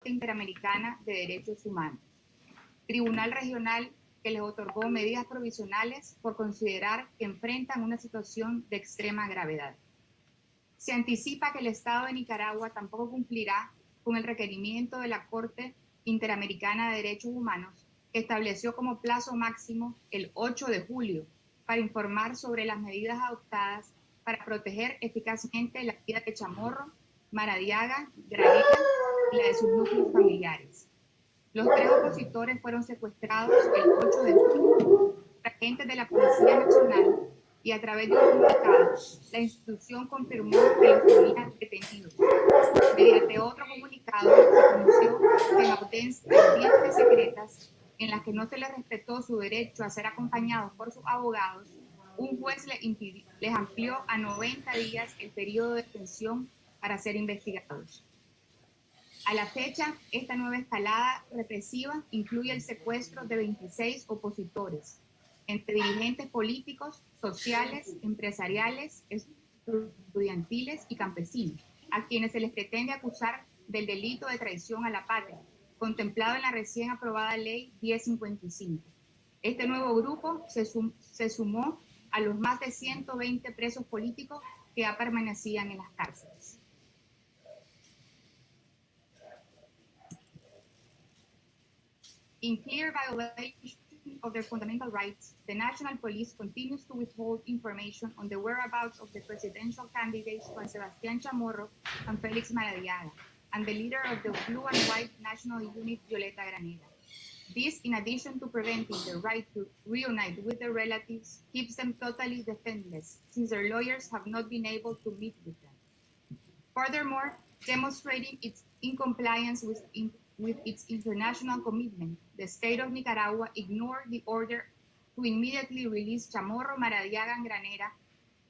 Corte Interamericana de Derechos Humanos, tribunal regional que les otorgó medidas provisionales por considerar que enfrentan una situación de extrema gravedad. Se anticipa que el Estado de Nicaragua tampoco cumplirá con el requerimiento de la Corte Interamericana de Derechos Humanos, que estableció como plazo máximo el 8 de julio para informar sobre las medidas adoptadas para proteger eficazmente la vida de Chamorro, Maradiaga, Granera y la de sus núcleos familiares. Los 3 opositores fueron secuestrados el 8 de julio por agentes de la Policía Nacional y a través de un comunicado, la institución confirmó que los tenían detenidos. Mediante otro comunicado, se conoció que en audiencias secretas en las que no se les respetó su derecho a ser acompañados por sus abogados, un juez les amplió a 90 días el periodo de detención para ser investigados. A la fecha, esta nueva escalada represiva incluye el secuestro de 26 opositores, entre dirigentes políticos, sociales, empresariales, estudiantiles y campesinos, a quienes se les pretende acusar del delito de traición a la patria, contemplado en la recién aprobada Ley 1055. Este nuevo grupo se sumó a los más de 120 presos políticos que ya permanecían en las cárceles. In clear violation of their fundamental rights, the National Police continues to withhold information on the whereabouts of the presidential candidates Juan Sebastián Chamorro and Félix Maradiaga, and the leader of the Blue and White National Unit, Violeta Granera. This, in addition to preventing their right to reunite with their relatives, keeps them totally defenseless, since their lawyers have not been able to meet with them. Furthermore, demonstrating its incompliance with its international commitment, the state of Nicaragua ignored the order to immediately release Chamorro, Maradiaga, and Granera,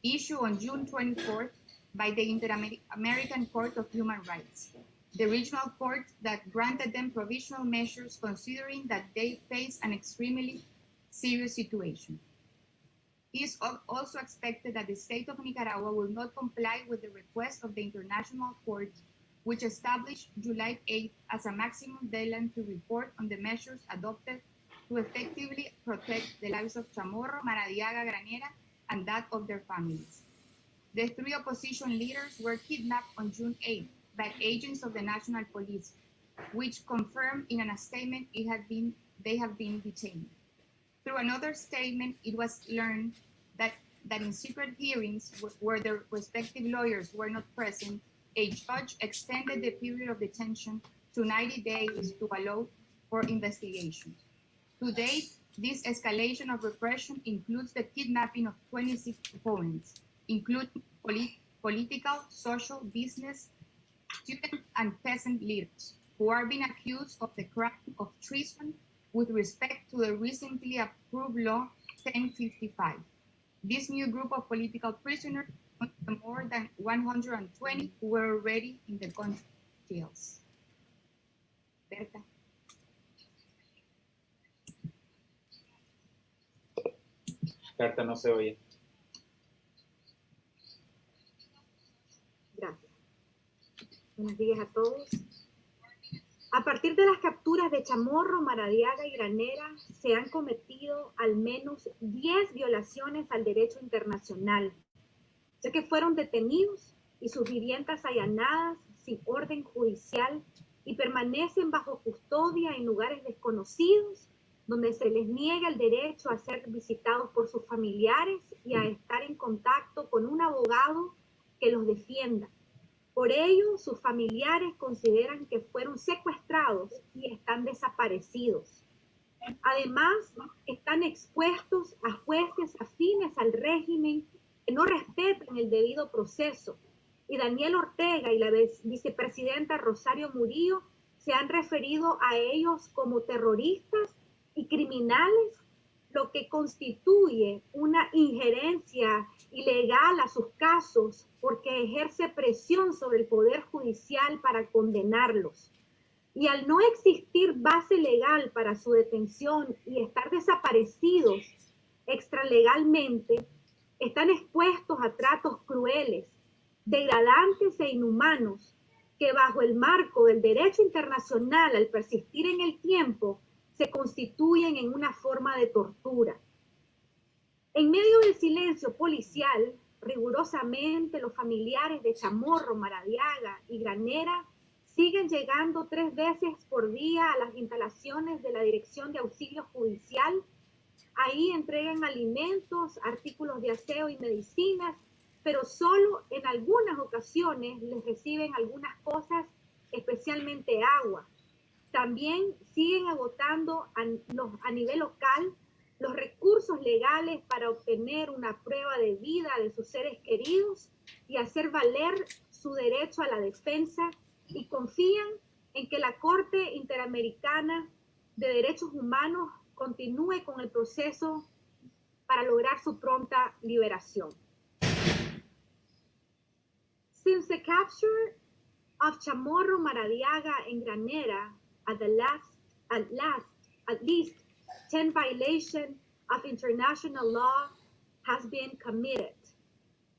issued on June 24th by the Inter-American Court of Human Rights, the regional court that granted them provisional measures considering that they face an extremely serious situation. It is also expected that the state of Nicaragua will not comply with the request of the International Court, which established July 8th as a maximum deadline to report on the measures adopted to effectively protect the lives of Chamorro, Maradiaga, Granera, and that of their families. The 3 opposition leaders were kidnapped on June 8th by agents of the National Police, which confirmed in a statement they have been detained. Through another statement, it was learned that in secret hearings where their respective lawyers were not present, a judge extended the period of detention to 90 days to allow for investigation. To date, this escalation of repression includes the kidnapping of 26 opponents, including political, social, business, student, and peasant leaders, who are being accused of the crime of treason with respect to the recently approved Law 1055. This new group of political prisoners, more than 120 who were already in the country jails. Berta. Berta no se oye. Gracias. Buenos días a todos. A partir de las capturas de Chamorro, Maradiaga y Granera, se han cometido al menos 10 violaciones al derecho internacional, ya que fueron detenidos y sus viviendas allanadas sin orden judicial y permanecen bajo custodia en lugares desconocidos, donde se les niega el derecho a ser visitados por sus familiares y a estar en contacto con un abogado que los defienda. Por ello, sus familiares consideran que fueron secuestrados y están desaparecidos. Además, están expuestos a jueces afines al régimen que no respetan el debido proceso. Y Daniel Ortega y la vicepresidenta Rosario Murillo se han referido a ellos como terroristas y criminales, lo que constituye una injerencia ilegal a sus casos porque ejerce presión sobre el Poder Judicial para condenarlos. Y al no existir base legal para su detención y estar desaparecidos extralegalmente, están expuestos a tratos crueles, degradantes e inhumanos, que bajo el marco del derecho internacional al persistir en el tiempo se constituyen en una forma de tortura. En medio del silencio policial, rigurosamente los familiares de Chamorro, Maradiaga y Granera siguen llegando 3 veces por día a las instalaciones de la Dirección de Auxilio Judicial. Ahí entregan alimentos, artículos de aseo y medicinas, pero solo en algunas ocasiones les reciben algunas cosas, especialmente agua. También siguen agotando a nivel local los recursos legales para obtener una prueba de vida de sus seres queridos y hacer valer su derecho a la defensa, y confían en que la Corte Interamericana de Derechos Humanos continúe con el proceso para lograr su pronta liberación. Since the capture of Chamorro, Maradiaga, and Granera, at least 10 violations of international law has been committed.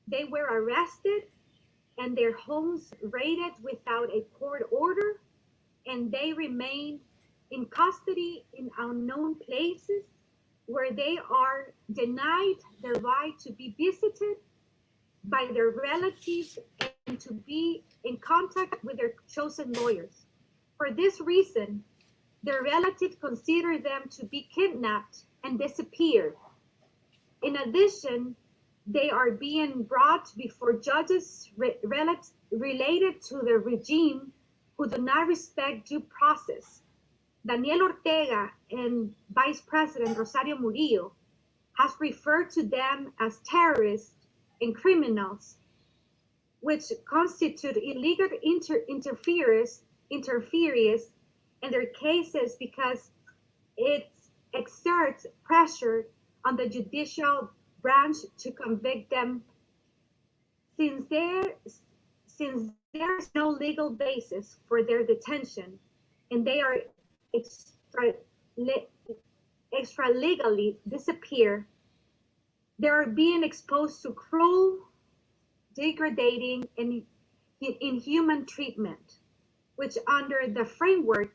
They were arrested and their homes raided without a court order, and they remain in custody in unknown places where they are denied the right to be visited by their relatives and to be in contact with their chosen lawyers. For this reason, their relatives consider them to be kidnapped and disappeared. In addition, they are being brought before judges related to the regime who do not respect due process. Daniel Ortega and Vice President Rosario Murillo has referred to them as terrorists and criminals, which constitute illegal interference in their cases because it exerts pressure on the judicial branch to convict them. Since there's no legal basis for their detention and they are extra legally disappear, they are being exposed to cruel, degrading, and inhuman treatment, which under the framework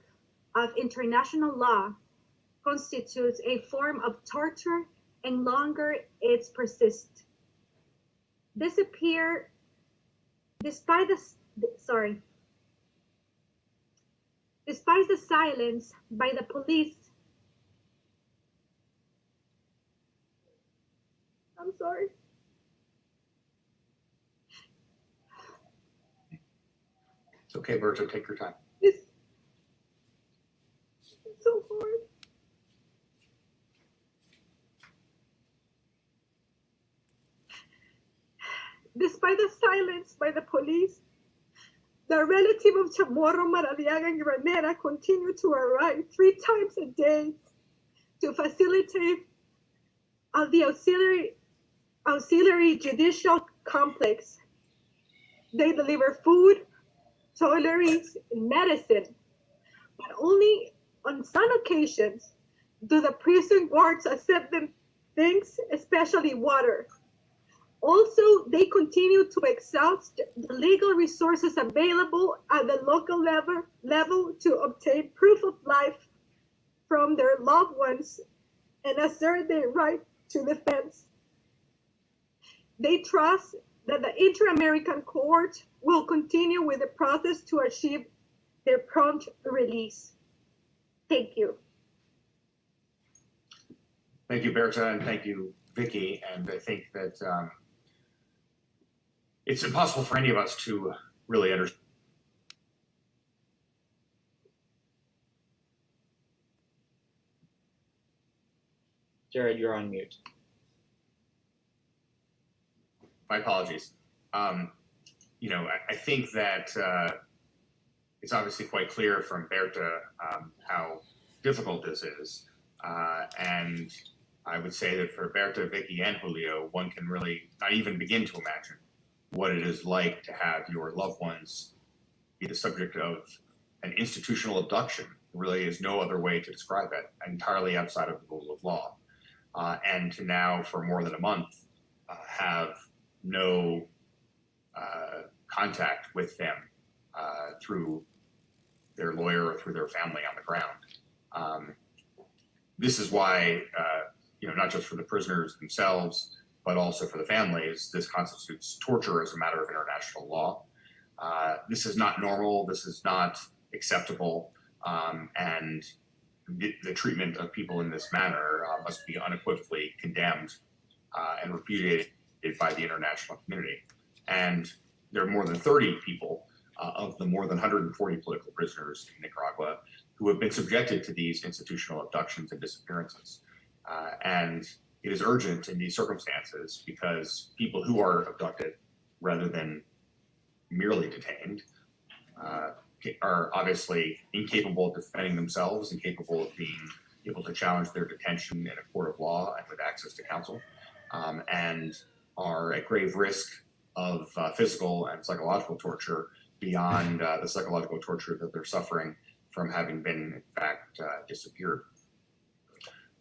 of international law constitutes a form of torture and longer it persists. Despite the silence by the police, I'm sorry. It's okay, Berto, take your time. It's so hard. Despite the silence by the police, the relative of Chamorro, Maradiaga, and Granera continue to arrive 3 times a day to facilitate the auxiliary judicial complex. They deliver food, toiletries, and medicine, but only on some occasions do the prison guards accept them things, especially water. Also, they continue to exhaust the legal resources available at the local level to obtain proof of life from their loved ones and assert their right to defense. They trust that the Inter-American Court will continue with the process to achieve their prompt release. Thank you. Thank you, Berta, and thank you, Vicky. And I think that it's impossible for any of us to really understand. Jared, you're on mute. My apologies. You know, I think that it's obviously quite clear from Berta how difficult this is. And I would say that for Berta, Vicky, and Julio, one can really not even begin to imagine what it is like to have your loved ones be the subject of an institutional abduction. There really is no other way to describe it, entirely outside of the rule of law. And to now, for more than a month, have no contact with them, through their lawyer or through their family on the ground. This is why, not just for the prisoners themselves, but also for the families, this constitutes torture as a matter of international law. This is not normal, this is not acceptable, and the treatment of people in this manner must be unequivocally condemned and repudiated by the international community. And there are more than 30 people of the more than 140 political prisoners in Nicaragua who have been subjected to these institutional abductions and disappearances. And it is urgent in these circumstances because people who are abducted rather than merely detained are obviously incapable of defending themselves, incapable of being able to challenge their detention in a court of law and with access to counsel, and are at grave risk of physical and psychological torture beyond the psychological torture that they're suffering from having been, in fact, disappeared.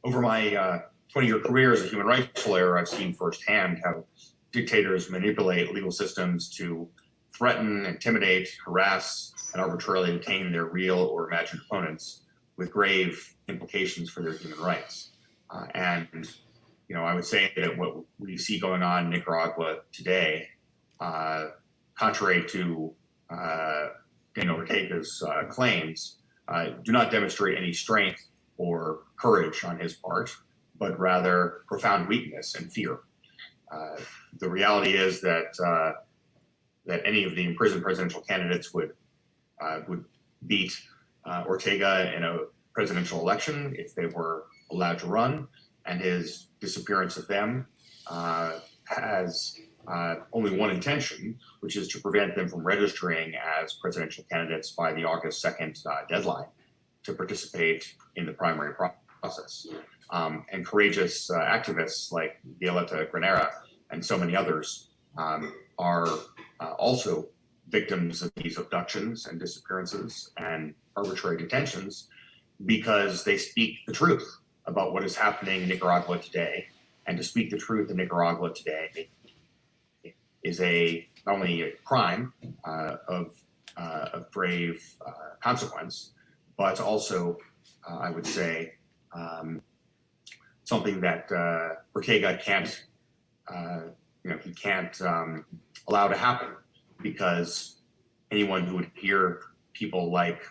Over my 20-year career as a human rights lawyer, I've seen firsthand how dictators manipulate legal systems to threaten, intimidate, harass, and arbitrarily detain their real or imagined opponents with grave implications for their human rights. I would say that what we see going on in Nicaragua today, contrary to Daniel Ortega's claims, do not demonstrate any strength or courage on his part, but rather profound weakness and fear. The reality is that any of the imprisoned presidential candidates would beat Ortega in a presidential election if they were allowed to run, and his disappearance of them has only one intention, which is to prevent them from registering as presidential candidates by the August 2nd deadline to participate in the primary process. And courageous activists like Violeta Granera and so many others are also victims of these abductions and disappearances and arbitrary detentions because they speak the truth about what is happening in Nicaragua today. And to speak the truth in Nicaragua today is not only a crime of grave consequence, but also, I would say, something that Ortega can't, he can't allow to happen, because anyone who would hear people like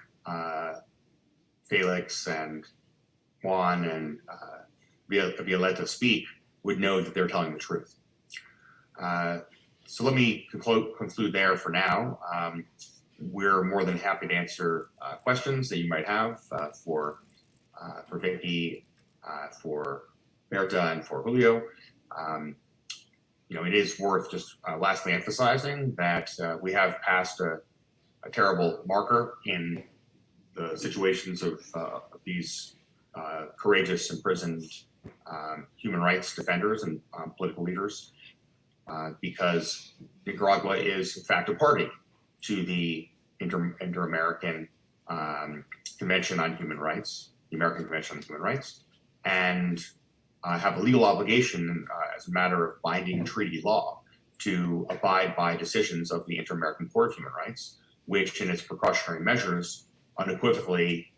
Félix and Juan and Violeta speak would know that they're telling the truth. So let me conclude there for now. We're more than happy to answer questions that you might have for Vicky, for Berta, and for Julio. It is worth just lastly emphasizing that we have passed a terrible marker in the situations of these courageous imprisoned human rights defenders and political leaders, because Nicaragua is in fact a party to the Inter-American Convention on Human Rights, the American Convention on Human Rights, and have a legal obligation as a matter of binding treaty law to abide by decisions of the Inter-American Court of Human Rights, which in its precautionary measures unequivocally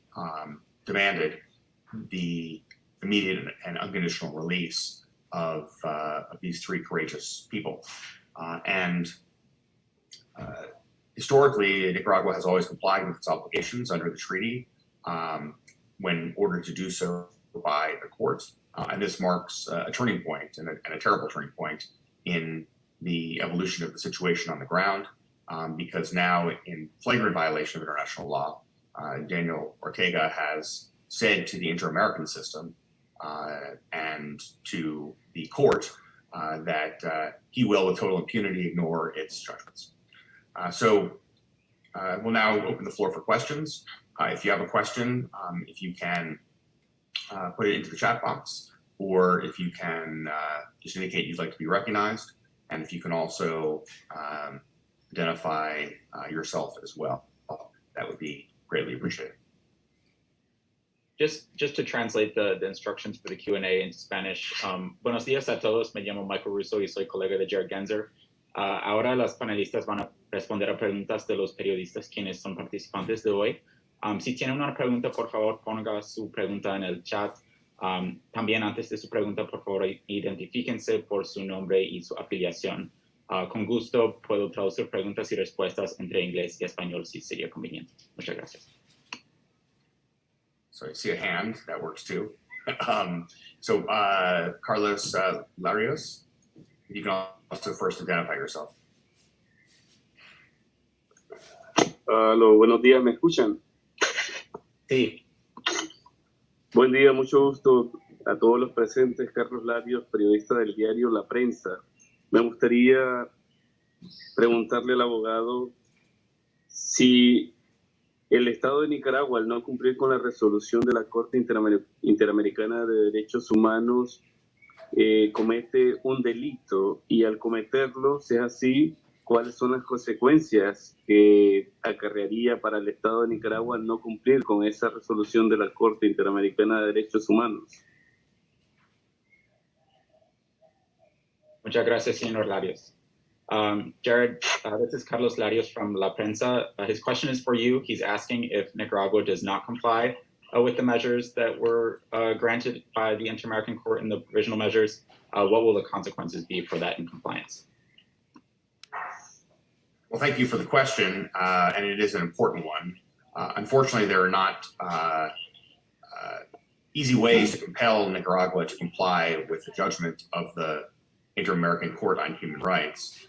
demanded the immediate and unconditional release of these three courageous people. Historically, Nicaragua has always complied with its obligations under the treaty when ordered to do so by the courts. And this marks a turning point and a terrible turning point in the evolution of the situation on the ground, because now, in flagrant violation of international law, Daniel Ortega has said to the Inter-American system and to the court that he will, with total impunity, ignore its judgments. So we'll now open the floor for questions. If you have a question, if you can put it into the chat box, or if you can just indicate you'd like to be recognized, and if you can also identify yourself as well, that would be greatly appreciated. Just to translate the instructions for the Q&A into Spanish. Buenos días a todos, me llamo Michael Russo y soy colega de Jared Genzer. Ahora las panelistas van a responder a preguntas de los periodistas quienes son participantes de hoy. Si tienen una pregunta, por favor, ponga su pregunta en el chat. También antes de su pregunta, por favor, identifíquense por su nombre y su afiliación. Con gusto puedo traducir preguntas y respuestas entre inglés y español si sería conveniente. Muchas gracias. So I see a hand, that works too. Carlos Larios, you can also first identify yourself. Aló, buenos días, ¿me escuchan? Sí. Buen día, mucho gusto a todos los presentes. Carlos Larios, periodista del diario La Prensa. Me gustaría preguntarle al abogado si el Estado de Nicaragua, al no cumplir con la resolución de la Corte Interamericana de Derechos Humanos, comete un delito, y al cometerlo, si es así, ¿cuáles son las consecuencias que acarrearía para el Estado de Nicaragua al no cumplir con esa resolución de la Corte Interamericana de Derechos Humanos? Muchas gracias, señor Larios. Jared, this is Carlos Larios from La Prensa. His question is for you. He's asking if Nicaragua does not comply with the measures that were granted by the Inter-American Court in the provisional measures. What will the consequences be for that incompliance? Well, thank you for the question, and it is an important one. Unfortunately, there are not easy ways to compel Nicaragua to comply with the judgment of the Inter-American Court on Human Rights.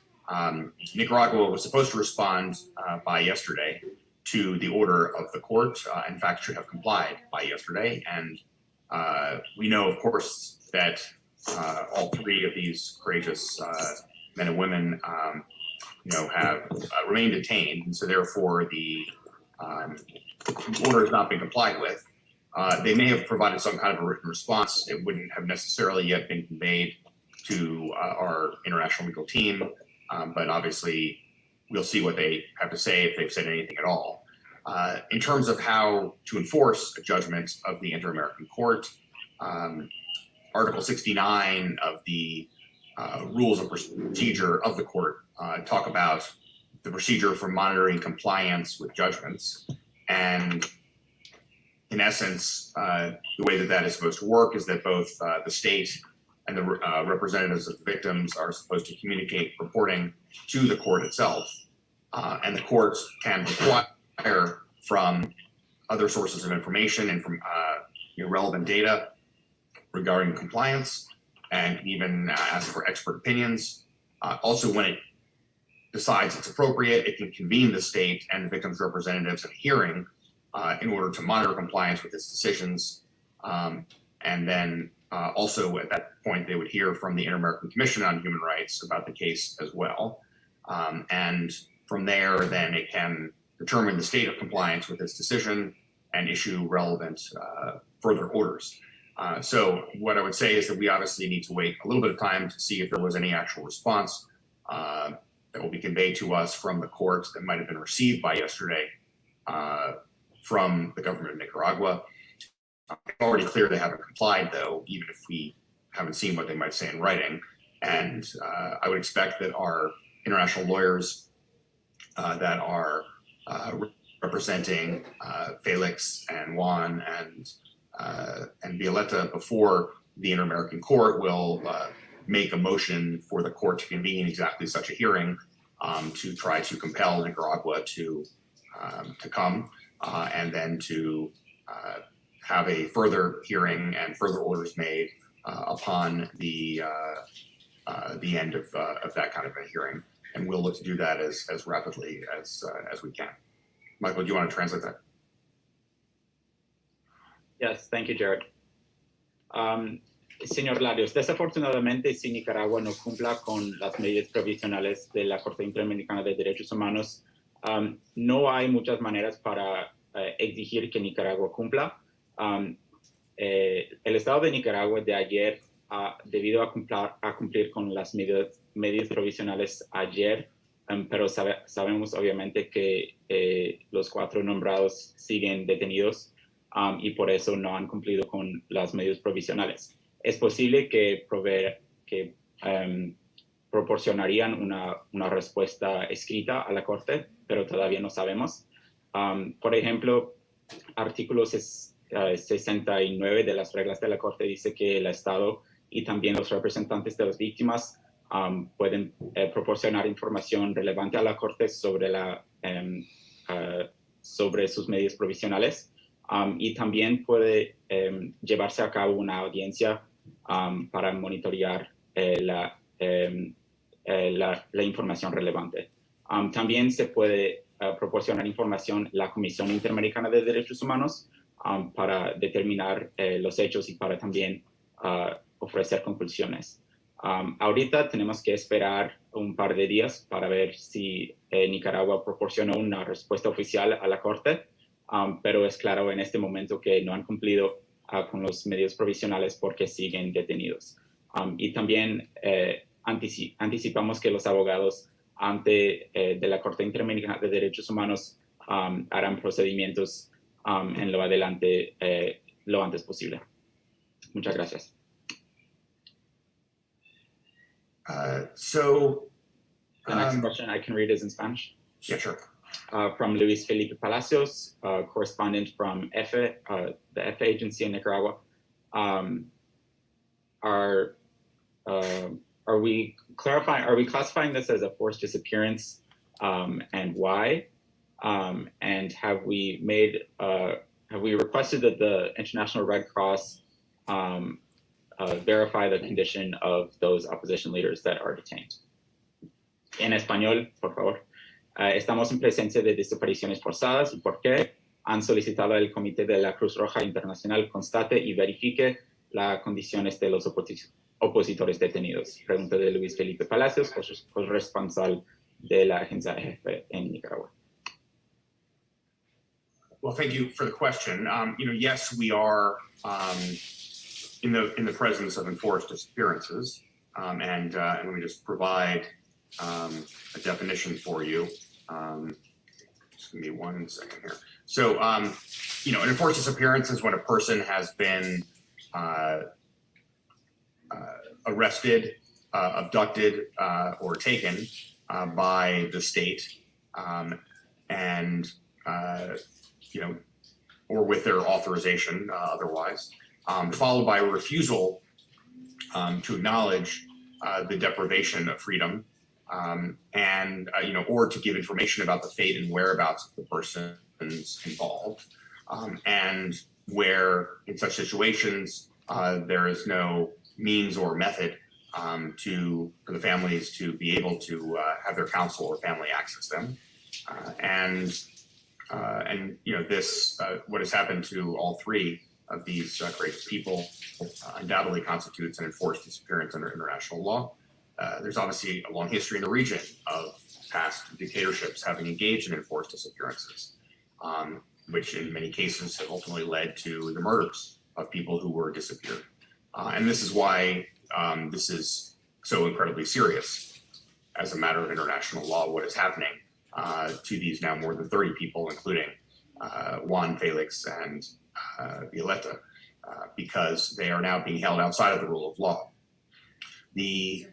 Nicaragua was supposed to respond by yesterday to the order of the court. In fact, should have complied by yesterday. And we know, of course, that all three of these courageous men and women, have remained detained. And so therefore, the order has not been complied with. They may have provided some kind of a written response. It wouldn't have necessarily yet been conveyed to our international legal team. But obviously, we'll see what they have to say, if they've said anything at all. In terms of how to enforce a judgment of the Inter-American Court, Article 69 of the Rules of Procedure of the Court talk about the procedure for monitoring compliance with judgments. And in essence, the way that is supposed to work is that both the state and the representatives of the victims are supposed to communicate reporting to the court itself. And the court can require from other sources of information and from relevant data regarding compliance, and can even ask for expert opinions. Also, when it decides it's appropriate, it can convene the state and the victims' representatives in a hearing in order to monitor compliance with its decisions. And then also at that point, they would hear from the Inter-American Commission on Human Rights about the case as well. And from there, then it can determine the state of compliance with its decision and issue relevant further orders. So what I would say is that we obviously need to wait a little bit of time to see if there was any actual response that will be conveyed to us from the court that might have been received by yesterday from the government of Nicaragua. It's already clear they haven't complied, though, even if we haven't seen what they might say in writing. And I would expect that our international lawyers that are representing Félix and Juan and Violeta before the Inter-American Court will make a motion for the court to convene exactly such a hearing to try to compel Nicaragua to come and then to have a further hearing and further orders made upon the end of that kind of a hearing. And we'll look to do that as rapidly as we can. Michael, do you want to translate that? Yes, thank you, Jared. Señor Larios, desafortunadamente, si Nicaragua no cumpla con las medidas provisionales de la Corte Interamericana de Derechos Humanos, no hay muchas maneras para exigir que Nicaragua cumpla. El Estado de Nicaragua de ayer, debido a cumplir con las medidas provisionales ayer, pero sabemos obviamente que los 4 nombrados siguen detenidos y por eso no han cumplido con las medidas provisionales. Es posible que proporcionarían una respuesta escrita a la Corte, pero todavía no sabemos. Por ejemplo, artículo 69 de las reglas de la Corte dice que el Estado y también los representantes de las víctimas pueden proporcionar información relevante a la Corte sobre, sobre sus medios provisionales y también puede llevarse a cabo una audiencia para monitorear la información relevante. También se puede proporcionar información a la Comisión Interamericana de Derechos Humanos para determinar los hechos y para también ofrecer conclusiones. Ahorita tenemos que esperar un par de días para ver si Nicaragua proporcionó una respuesta oficial a la Corte, pero es claro en este momento que no han cumplido con los medios provisionales porque siguen detenidos. Y también anticipamos que los abogados ante de la Corte Interamericana de Derechos Humanos harán procedimientos en lo adelante lo antes posible. Muchas gracias. The next question I can read is in Spanish. Yeah, sure. From Luis Felipe Palacios, correspondent from EFE, the EFE agency in Nicaragua. Are we classifying this as a forced disappearance, and why? And have we requested that the International Red Cross verify the condition of those opposition leaders that are detained? En español, por favor. Estamos en presencia de desapariciones forzadas y por qué han solicitado al Comité de la Cruz Roja Internacional constate y verifique las condiciones de los opositores detenidos. Pregunta de Luis Felipe Palacios, corresponsal de la agencia EFE en Nicaragua. Well, thank you for the question. Yes, we are in the presence of enforced disappearances, and let me just provide a definition for you. Just give me 1 second here. So, an enforced disappearance is when a person has been arrested, abducted, or taken by the state, and or with their authorization otherwise, followed by a refusal to acknowledge the deprivation of freedom, or to give information about the fate and whereabouts of the persons involved, and where in such situations there is no means or method for the families to be able to have their counsel or family access them, this what has happened to all three of these courageous people undoubtedly constitutes an enforced disappearance under international law. There's obviously a long history in the region of past dictatorships having engaged in enforced disappearances, which in many cases have ultimately led to the murders of people who were disappeared. And this is why this is so incredibly serious as a matter of international law, what is happening to these now more than 30 people, including Juan, Félix, and Violeta, because they are now being held outside of the rule of law. The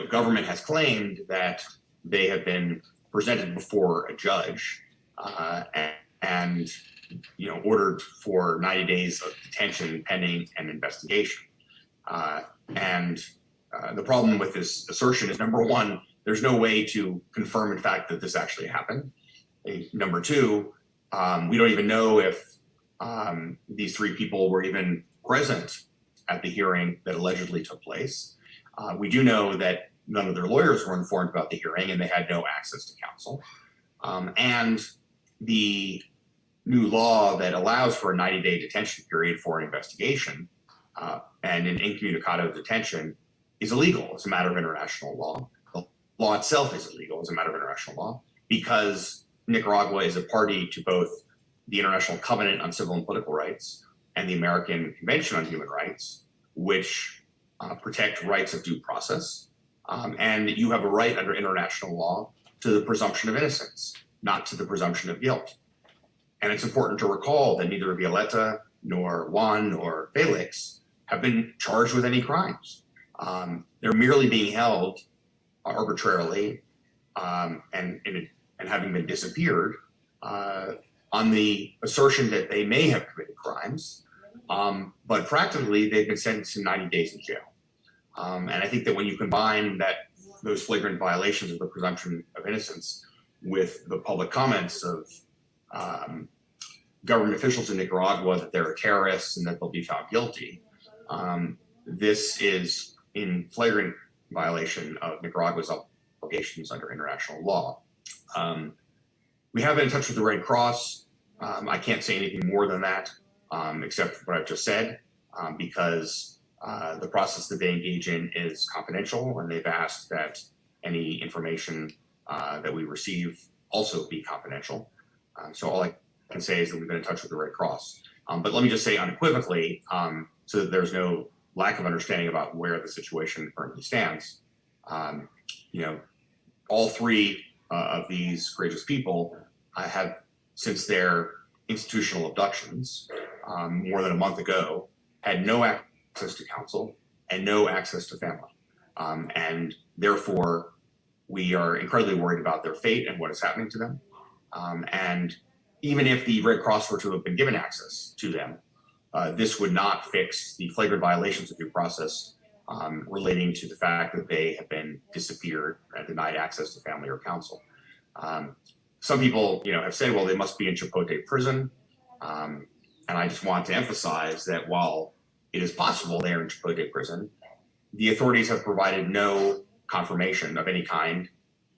government has claimed that they have been presented before a judge and ordered for 90 days of detention pending an investigation. The problem with this assertion is, number one, there's no way to confirm in fact that this actually happened. Number two, we don't even know if these three people were even present at the hearing that allegedly took place. We do know that none of their lawyers were informed about the hearing and they had no access to counsel. And the new law that allows for a 90-day detention period for an investigation and an incommunicado detention is illegal as a matter of international law. The law itself is illegal as a matter of international law because Nicaragua is a party to both the International Covenant on Civil and Political Rights and the American Convention on Human Rights, which protect rights of due process. And you have a right under international law to the presumption of innocence, not to the presumption of guilt. And it's important to recall that neither Violeta nor Juan nor Félix have been charged with any crimes. They're merely being held arbitrarily and having been disappeared on the assertion that they may have committed crimes, but practically they've been sentenced to 90 days in jail. And I think that when you combine those flagrant violations of the presumption of innocence with the public comments of government officials in Nicaragua that they're terrorists and that they'll be found guilty, this is in flagrant violation of Nicaragua's obligations under international law. We have been in touch with the Red Cross. I can't say anything more than that, except what I've just said, because the process that they engage in is confidential, and they've asked that any information that we receive also be confidential. So all I can say is that we've been in touch with the Red Cross. But let me just say unequivocally, so that there's no lack of understanding about where the situation currently stands. All three of these courageous people have, since their institutional abductions more than a month ago, had no access to counsel and no access to family. And therefore, we are incredibly worried about their fate and what is happening to them. And even if the Red Cross were to have been given access to them, this would not fix the flagrant violations of due process relating to the fact that they have been disappeared and denied access to family or counsel. Some people, have said, well, they must be in Chipote prison. And I just want to emphasize that while it is possible they are in Chipote prison, the authorities have provided no confirmation of any kind,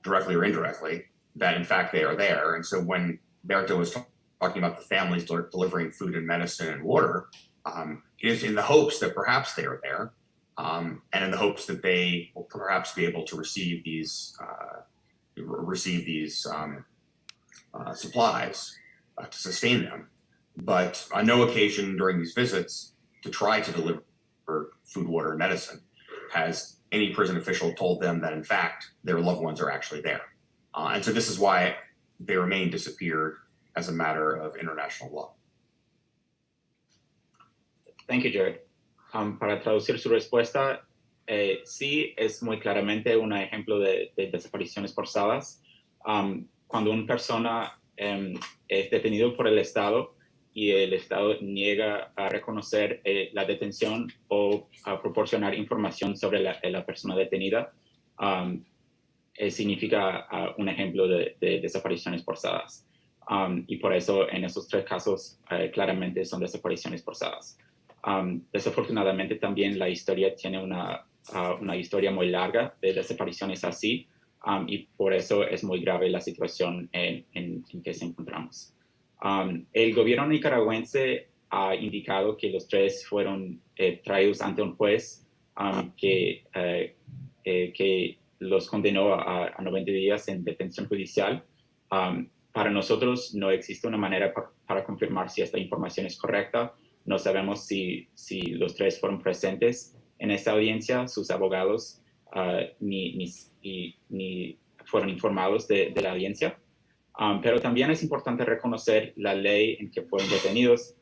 directly or indirectly, that in fact they are there. And so when Berta was talking about the families delivering food and medicine and water, it is in the hopes that perhaps they are there, and in the hopes that they will perhaps be able to receive these supplies to sustain them. But on no occasion during these visits to try to deliver food, water, and medicine has any prison official told them that in fact their loved ones are actually there. And so this is why they remain disappeared as a matter of international law. Thank you, Jared. Para traducir su respuesta, sí es muy claramente un ejemplo de desapariciones forzadas. Cuando una persona es detenido por el Estado y el Estado niega a reconocer la detención o a proporcionar información sobre la persona detenida, significa un ejemplo de desapariciones forzadas. Y por eso en esos tres casos claramente son desapariciones forzadas. Desafortunadamente también la historia tiene una historia muy larga de desapariciones así, y por eso es muy grave la situación en que se encontramos. El gobierno nicaragüense ha indicado que los tres fueron traídos ante un juez que los condenó a 90 días en detención judicial. Para nosotros no existe una manera para confirmar si esta información es correcta. No sabemos si los tres fueron presentes en esta audiencia, sus abogados ni fueron informados de la audiencia. Pero también es importante reconocer la ley en que fueron detenidos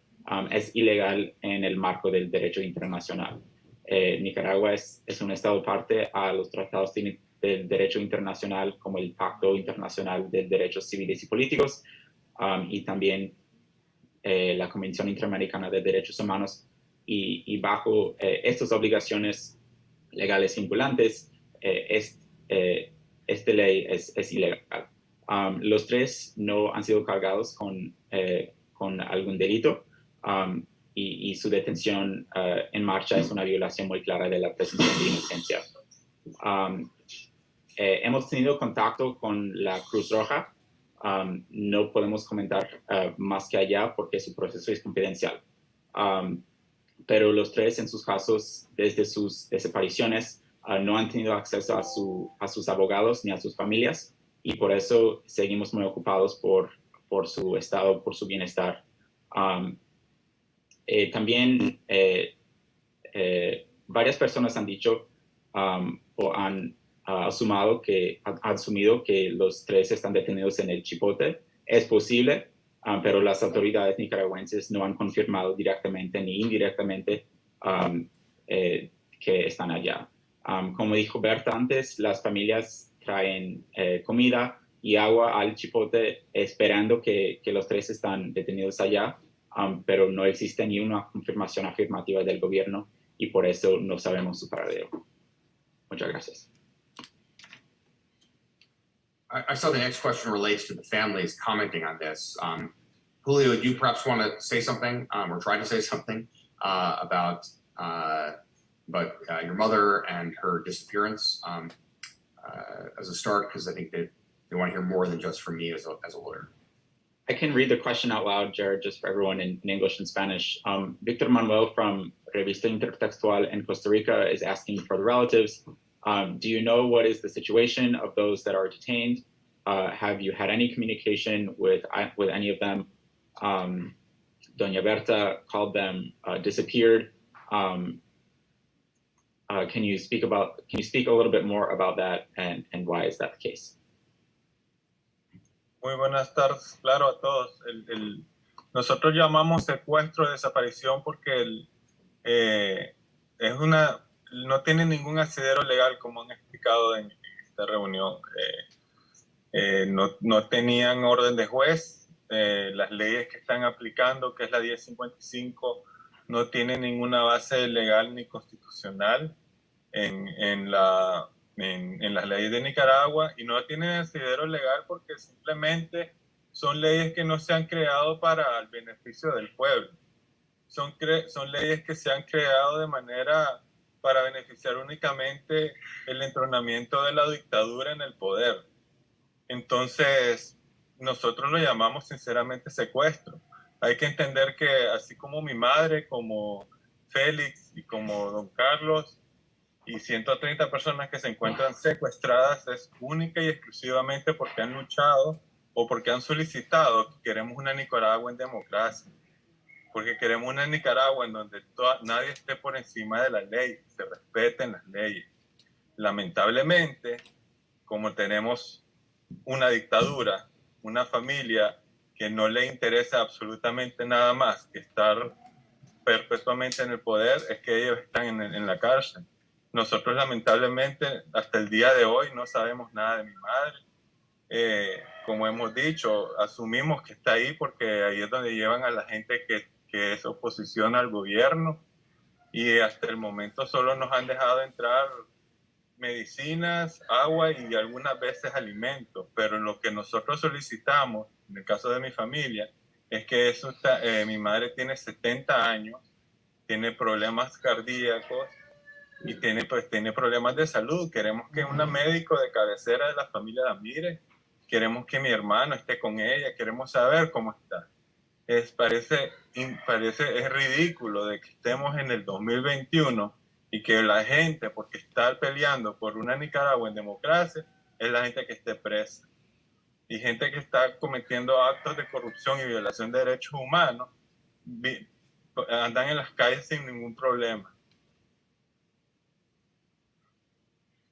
es ilegal en el marco del derecho internacional. Nicaragua es un estado parte a los tratados del derecho internacional, como el Pacto Internacional de Derechos Civiles y Políticos, y también la Convención Interamericana de Derechos Humanos, y bajo estas obligaciones legales vinculantes, esta ley es ilegal. Los tres no han sido cargados con algún delito, y su detención en marcha es una violación muy clara de la presunción de inocencia. Hemos tenido contacto con la Cruz Roja. No podemos comentar más que allá porque su proceso es confidencial. Pero los tres en sus casos, desde sus desapariciones, no han tenido acceso a sus abogados ni a sus familias, y por eso seguimos muy ocupados por su estado, por su bienestar. También varias personas han dicho o han asumido que los tres están detenidos en el Chipote. Es posible, pero las autoridades nicaragüenses no han confirmado directamente ni indirectamente que están allá. Como dijo Berta antes, las familias traen comida y agua al chipote esperando que los tres están detenidos allá, pero no existe ni una confirmación afirmativa del gobierno y por eso no sabemos su paradero. Muchas gracias. I saw the next question relates to the families commenting on this. Julio, do you perhaps want to say something or try to say something about your mother and her disappearance as a start? Because I think they want to hear more than just from me as a lawyer. I can read the question out loud, Jared, just for everyone in English and Spanish. Victor Manuel from Revista Intertextual in Costa Rica is asking for the relatives. Do you know what is the situation of those that are detained? Have you had any communication with any of them? Doña Berta called them disappeared. Can you speak a little bit more about that and why is that the case? Muy buenas tardes, claro, a todos. Nosotros llamamos secuestro, desaparición, porque no tiene ningún asidero legal, como han explicado en esta reunión. No tenían orden de juez. Las leyes que están aplicando, que es la 1055, no tiene ninguna base legal ni constitucional en las leyes de Nicaragua, y no tienen asidero legal porque simplemente son leyes que no se han creado para el beneficio del pueblo. Son leyes que se han creado de manera para beneficiar únicamente el entronamiento de la dictadura en el poder. Entonces, nosotros lo llamamos sinceramente secuestro. Hay que entender que así como mi madre, como Félix y como don Carlos y 130 personas que se encuentran secuestradas, es única y exclusivamente porque han luchado o porque han solicitado que queremos una Nicaragua en democracia, porque queremos una Nicaragua en donde nadie esté por encima de la ley, se respeten las leyes. Lamentablemente, como tenemos una dictadura, una familia que no le interesa absolutamente nada más que estar perpetuamente en el poder, es que ellos están en la cárcel. Nosotros lamentablemente hasta el día de hoy no sabemos nada de mi madre. Como hemos dicho, asumimos que está ahí porque ahí es donde llevan a la gente que es oposición al gobierno, y hasta el momento solo nos han dejado entrar medicinas, agua y algunas veces alimentos, pero lo que nosotros solicitamos, en el caso de mi familia, es que mi madre tiene 70 años, tiene problemas cardíacos y tiene problemas de salud. Queremos que un médico de cabecera de la familia la mire, queremos que mi hermano esté con ella, queremos saber cómo está. Es ridículo de que estemos en el 2021 y que la gente, porque está peleando por una Nicaragua en democracia, es la gente que esté presa. Y gente que está cometiendo actos de corrupción y violación de derechos humanos, andan en las calles sin ningún problema.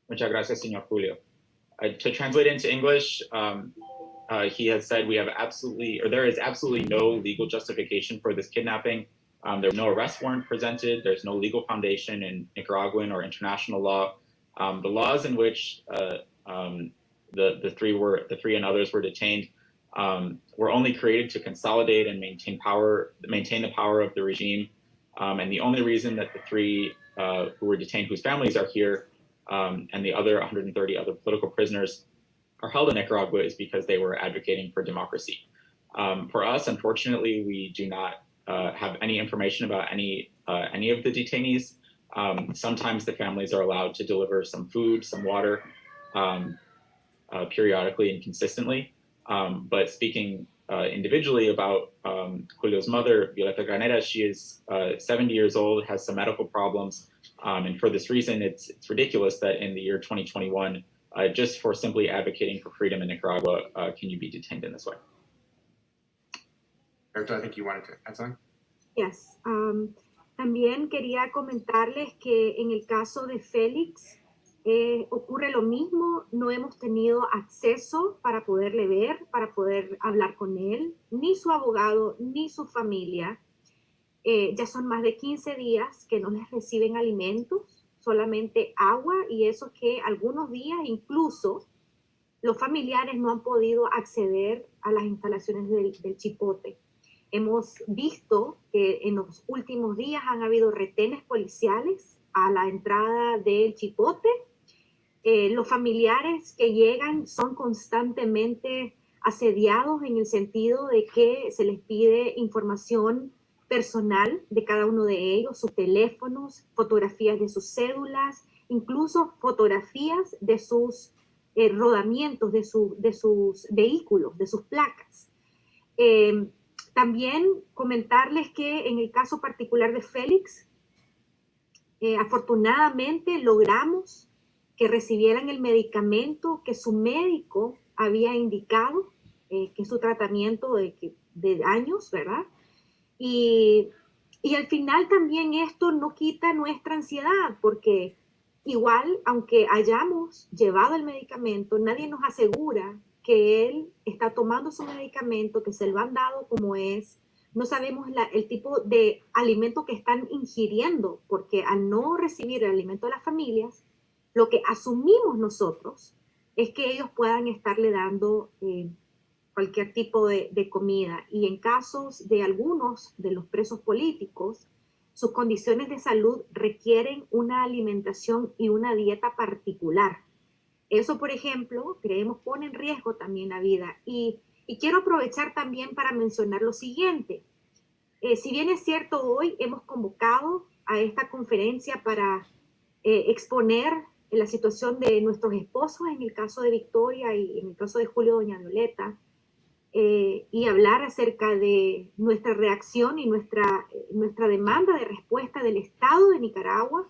Muchas gracias, señor Julio. To translate into English, he has said there is absolutely no legal justification for this kidnapping. There's no arrest warrant presented. There's no legal foundation in Nicaraguan or international law. The laws in which the three and others were detained were only created to consolidate and maintain the power of the regime. And the only reason that the three who were detained, whose families are here, and the other 130 other political prisoners are held in Nicaragua is because they were advocating for democracy. For us, unfortunately, we do not have any information about any of the detainees. Sometimes the families are allowed to deliver some food, some water, periodically and consistently. But speaking individually about Julio's mother, Violeta Granera, she is 70 years old, has some medical problems. And for this reason, it's ridiculous that in the year 2021, just for simply advocating for freedom in Nicaragua, can you be detained in this way? Berta, I think you wanted to add something? Yes. También quería comentarles que en el caso de Félix ocurre lo mismo. No hemos tenido acceso para poderle ver, para poder hablar con él, ni su abogado, ni su familia. Ya son más de 15 días que no les reciben alimentos. solamente agua, y eso que algunos días incluso los familiares no han podido acceder a las instalaciones del chipote. Hemos visto que en los últimos días han habido retenes policiales a la entrada del chipote. Los familiares que llegan son constantemente asediados en el sentido de que se les pide información personal de cada uno de ellos, sus teléfonos, fotografías de sus cédulas, incluso fotografías de sus rodamientos, de sus vehículos, de sus placas. También comentarles que en el caso particular de Félix, afortunadamente logramos que recibieran el medicamento que su médico había indicado, que es su tratamiento de años, ¿verdad? Y al final también esto no quita nuestra ansiedad, porque igual, aunque hayamos llevado el medicamento, nadie nos asegura que él está tomando su medicamento, que se lo han dado como es. No sabemos el tipo de alimento que están ingiriendo, porque al no recibir el alimento de las familias, lo que asumimos nosotros es que ellos puedan estarle dando cualquier tipo de comida. Y en casos de algunos de los presos políticos, sus condiciones de salud requieren una alimentación y una dieta particular. Eso, por ejemplo, creemos pone en riesgo también la vida. Y quiero aprovechar también para mencionar lo siguiente. Si bien es cierto, hoy hemos convocado a esta conferencia para exponer la situación de nuestros esposos, en el caso de Victoria y en el caso de Julio, doña Violeta, y hablar acerca de nuestra reacción y nuestra demanda de respuesta del Estado de Nicaragua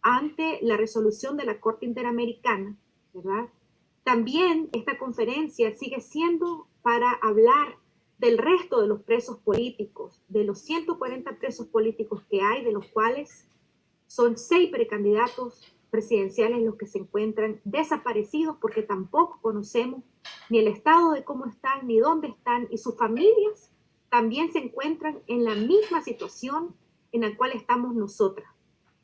ante la resolución de la Corte Interamericana, ¿verdad? También esta conferencia sigue siendo para hablar del resto de los presos políticos, de los 140 presos políticos que hay, de los cuales son 6 precandidatos presidenciales los que se encuentran desaparecidos, porque tampoco conocemos ni el estado de cómo están, ni dónde están, y sus familias también se encuentran en la misma situación en la cual estamos nosotras.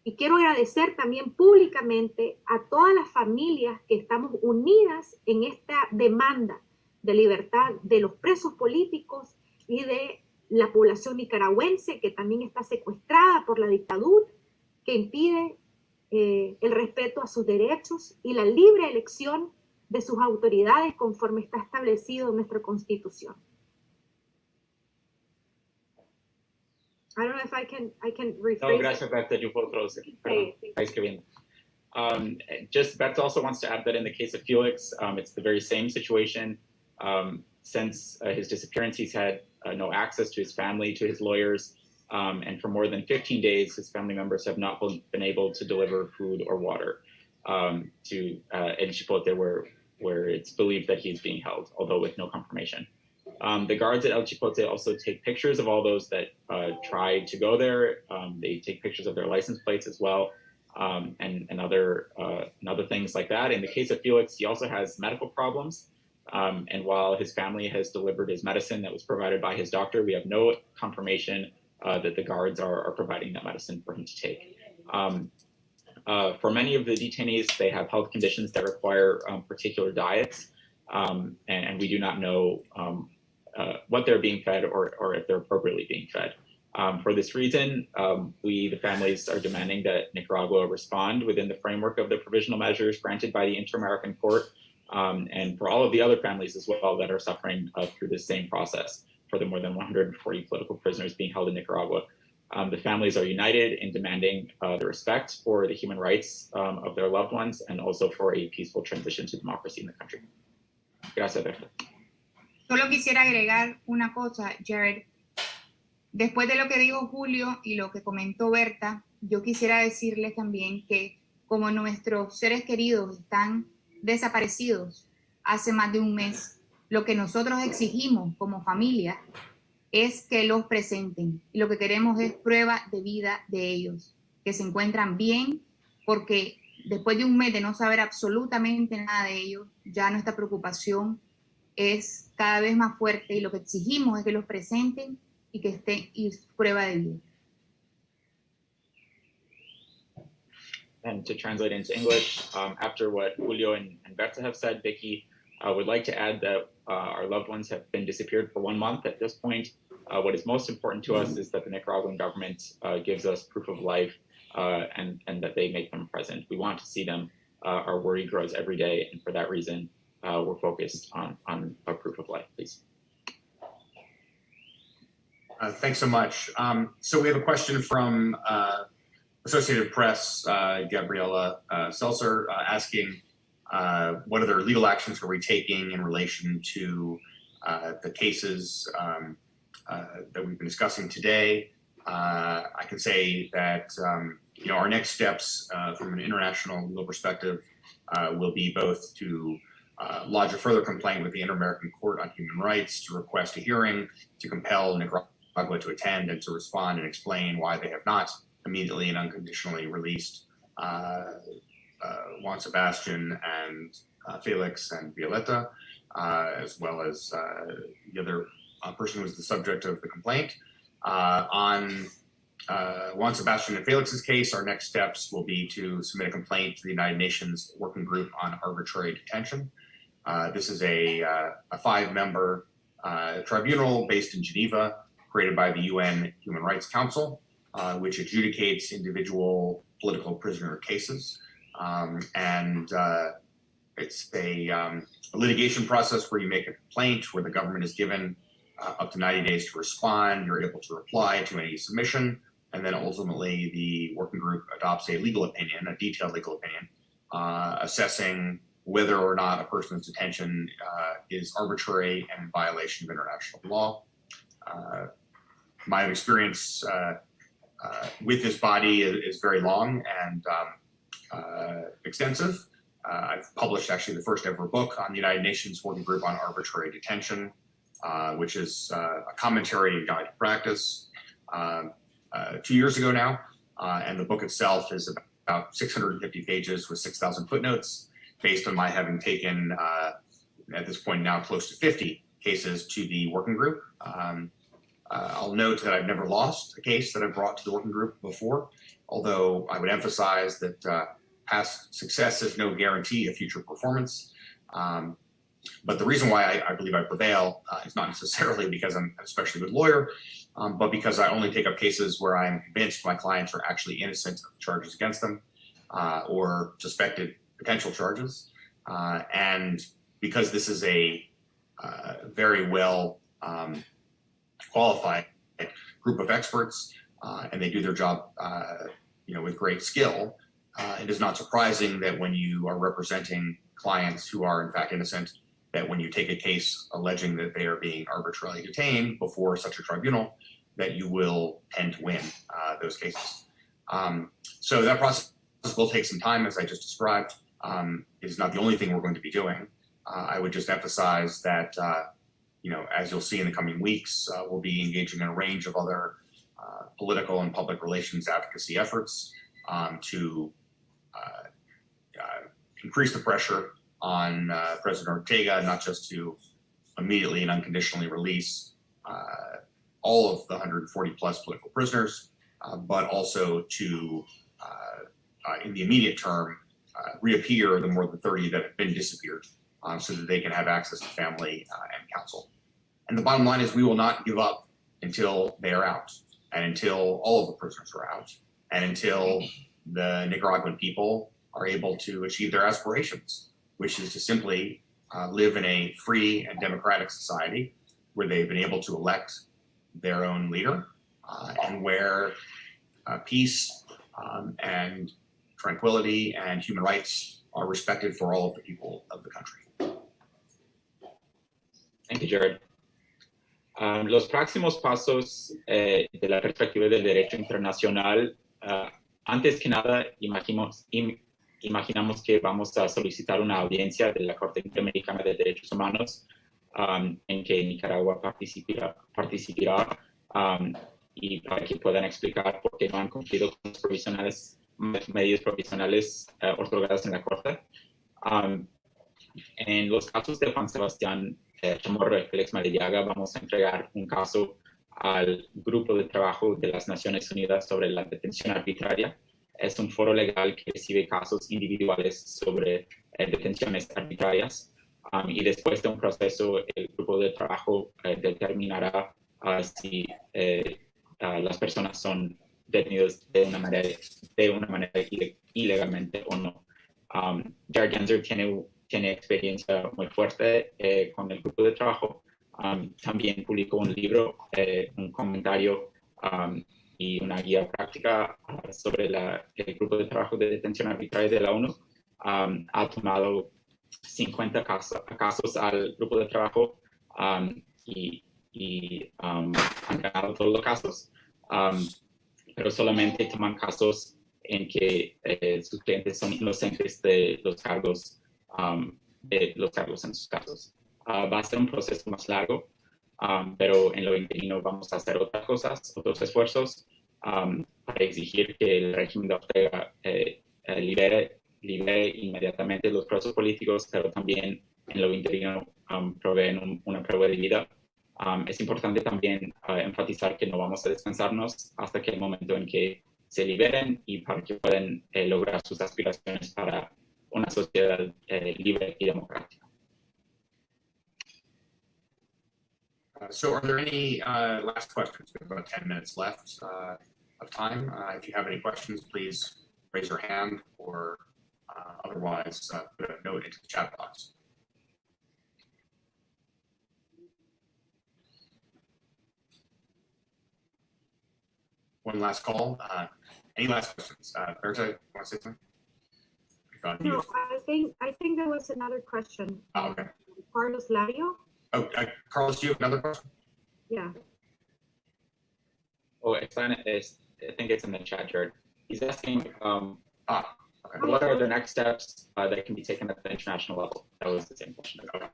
Y quiero agradecer también públicamente a todas las familias que estamos unidas en esta demanda de libertad de los presos políticos y de la población nicaragüense que también está secuestrada por la dictadura, que impide el respeto a sus derechos y la libre elección de sus autoridades conforme está establecido en nuestra Constitución. I don't know if I can rephrase. No, gracias, Berta. Yo puedo traducir. Perdón. Just Berta also wants to add that in the case of Felix, it's the very same situation. Since his disappearance, he's had no access to his family, to his lawyers, and for more than 15 days, his family members have not been able to deliver food or water to El Chipote, where it's believed that he's being held, although with no confirmation. The guards at El Chipote also take pictures of all those that tried to go there. They take pictures of their license plates as well, and other things like that. In the case of Felix, he also has medical problems. And while his family has delivered his medicine that was provided by his doctor, we have no confirmation that the guards are providing that medicine for him to take. For many of the detainees, they have health conditions that require particular diets, and we do not know what they're being fed or if they're appropriately being fed. For this reason, the families are demanding that Nicaragua respond within the framework of the provisional measures granted by the Inter-American Court, and for all of the other families as well that are suffering through this same process, for the more than 140 political prisoners being held in Nicaragua. The families are united in demanding the respect for the human rights of their loved ones and also for a peaceful transition to democracy in the country. Gracias, Berta. Solo quisiera agregar una cosa, Jared. Después de lo que dijo Julio y lo que comentó Berta, yo quisiera decirles también que como nuestros seres queridos están desaparecidos hace más de un mes, lo que nosotros exigimos como familia es que los presenten. Y lo que queremos es prueba de vida de ellos, que se encuentran bien, porque después de un mes de no saber absolutamente nada de ellos, ya nuestra preocupación es cada vez más fuerte y lo que exigimos es que los presenten y que estén y prueba de vida. and to translate into English, after what Julio and Berta have said, Vicky would like to add that our loved ones have been disappeared for 1 month at this point. What is most important to us is that the Nicaraguan government gives us proof of life and that they make them present. We want to see them. Our worry grows every day, and for that reason, we're focused on a proof of life, please. Thanks so much. So we have a question from Associated Press, Gabriela Seltzer, asking what other legal actions are we taking in relation to the cases that we've been discussing today. I can say that our next steps from an international legal perspective will be both to lodge a further complaint with the Inter-American Court on Human Rights, to request a hearing, to compel Nicaragua to attend and to respond and explain why they have not immediately and unconditionally released Juan, Sebastián, and Félix and Violeta, as well as the other person who was the subject of the complaint. On Juan, Sebastián, and Félix's case, our next steps will be to submit a complaint to the United Nations Working Group on Arbitrary Detention. This is a 5-member tribunal based in Geneva, created by the UN Human Rights Council, which adjudicates individual political prisoner cases. It's a litigation process where you make a complaint, where the government is given up to 90 days to respond. You're able to reply to any submission, and then ultimately the working group adopts a legal opinion, a detailed legal opinion, assessing whether or not a person's detention is arbitrary and in violation of international law. My experience with this body is very long and extensive. I've published actually the first ever book on the United Nations Working Group on Arbitrary Detention, which is a commentary and guide to practice 2 years ago now. And the book itself is about 650 pages with 6,000 footnotes, based on my having taken, at this point now, close to 50 cases to the working group. I'll note that I've never lost a case that I've brought to the working group before, although I would emphasize that past success is no guarantee of future performance. But the reason why I believe I prevail is not necessarily because I'm an especially good lawyer, but because I only take up cases where I'm convinced my clients are actually innocent of the charges against them or suspected potential charges. And because this is a very well qualified group of experts and they do their job with great skill, it is not surprising that when you are representing clients who are in fact innocent, that when you take a case alleging that they are being arbitrarily detained before such a tribunal, that you will tend to win those cases. So that process will take some time, as I just described. It is not the only thing we're going to be doing. I would just emphasize that, as you'll see in the coming weeks, we'll be engaging in a range of other political and public relations advocacy efforts to increase the pressure on President Ortega, not just to immediately and unconditionally release all of the 140 plus political prisoners, but also to, in the immediate term, reappear the more than 30 that have been disappeared so that they can have access to family and counsel. And the bottom line is we will not give up until they are out, and until all of the prisoners are out, and until the Nicaraguan people are able to achieve their aspirations, which is to simply live in a free and democratic society where they've been able to elect their own leader and where peace and tranquility and human rights are respected for all of the people of the country. Thank you, Jared. Los próximos pasos de la perspectiva del derecho internacional, antes que nada, imaginamos que vamos a solicitar una audiencia de la Corte Interamericana de Derechos Humanos en que Nicaragua participará y para que puedan explicar por qué no han cumplido con las medidas provisionales otorgadas en la Corte. En los casos de Juan Sebastián, Chamorro y Félix Maradiaga, vamos a entregar un caso al Grupo de Trabajo de las Naciones Unidas sobre la Detención Arbitraria, es un foro legal que recibe casos individuales sobre detenciones arbitrarias. Y después de un proceso, el grupo de trabajo determinará si las personas son detenidas de una manera ilegalmente o no. Jared Genzer tiene experiencia muy fuerte con el grupo de trabajo. También publicó un libro, un comentario y una guía práctica sobre el grupo de trabajo de detención arbitraria de la ONU. Ha tomado 50 casos al grupo de trabajo y han ganado todos los casos, pero solamente toman casos en que sus clientes son inocentes de los cargos en sus casos. Va a ser un proceso más largo, pero en lo interino vamos a hacer otras cosas, otros esfuerzos para exigir que el régimen de Ortega libere inmediatamente los presos políticos, pero también en lo interino proveen una prueba de vida. Es importante también enfatizar que no vamos a descansarnos hasta que el momento en que se liberen y para que puedan lograr sus aspiraciones para una sociedad libre y democrática. So are there any last questions? We have about 10 minutes left of time. If you have any questions, please raise your hand or otherwise put a note into the chat box. One last call. Any last questions? Berta, you want to say something? No, I think there was another question. Oh, okay. Carlos Lario. Oh, Carlos, do you have another question? Yeah. Oh, I think it's in the chat, Jared. He's asking, Okay. what are the next steps that can be taken at the international level? That was the same question. Okay.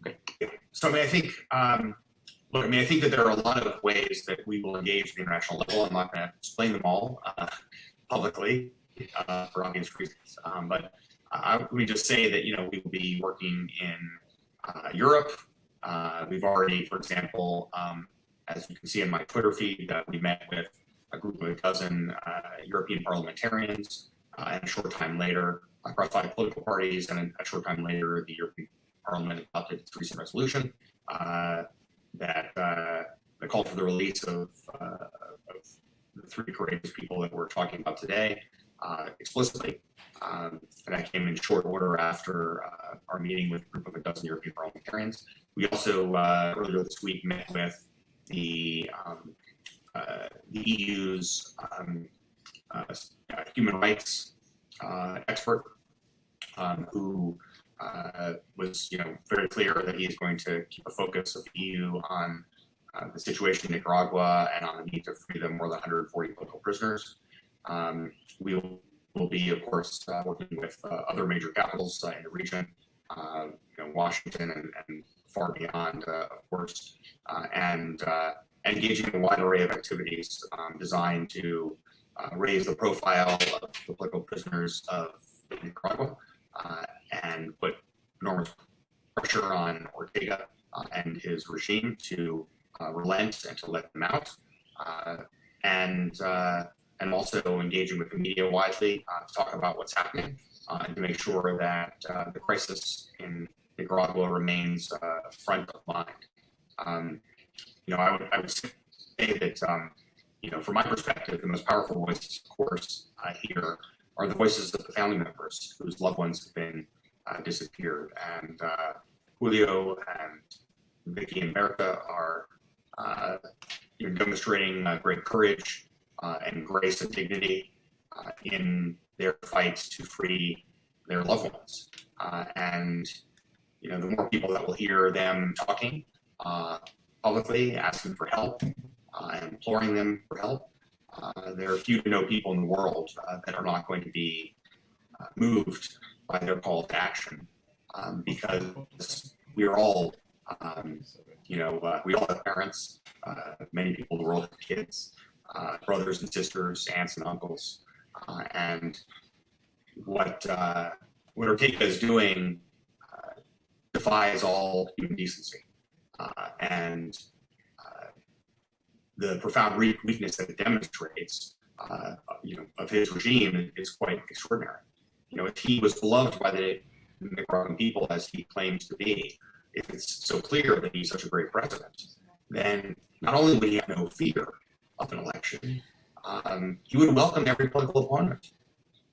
Okay. So, I mean, I think, look, I mean, I think that there are a lot of ways that we will engage at the international level. I'm not going to explain them all publicly for obvious reasons. But let me just say that, you know, we will be working in Europe. We've already, for example, as you can see in my Twitter feed, we met with a group of a dozen European parliamentarians, and a short time later, across 5 political parties, and a short time later, the European Parliament adopted its recent resolution that called for the release of the 3 courageous people that we're talking about today explicitly. And that came in short order after our meeting with a group of a dozen European parliamentarians. We also earlier this week met with the EU's human rights expert, who was, you know, very clear that he is going to keep a focus of the EU on the situation in Nicaragua and on the need to free the more than 140 political prisoners. We will be, of course, working with other major capitals in the region, you know, Washington and far beyond, of course, and engaging in a wide array of activities designed to raise the profile of the political prisoners of Nicaragua and put enormous pressure on Ortega and his regime to relent and to let them out, and also engaging with the media widely to talk about what's happening and to make sure that the crisis in Nicaragua remains front of mind. You know, I would say that, you know, from my perspective, the most powerful voices, of course, here are the voices of the family members whose loved ones have been disappeared. And Julio and Vicky and Berta are you know, demonstrating great courage and grace and dignity in their fights to free their loved ones. And, you know, the more people that will hear them talking publicly, asking for help, and imploring them for help, there are few to no people in the world that are not going to be moved by their call to action, because we are all, you know, we all have parents, many people in the world have kids, brothers and sisters, aunts and uncles, and what Ortega is doing defies all human decency, and the profound weakness that it demonstrates, of his regime is quite extraordinary. If he was beloved by the Nicaraguan people as he claims to be, if it's so clear that he's such a great president, then not only would he have no fear of an election, he would welcome every political opponent,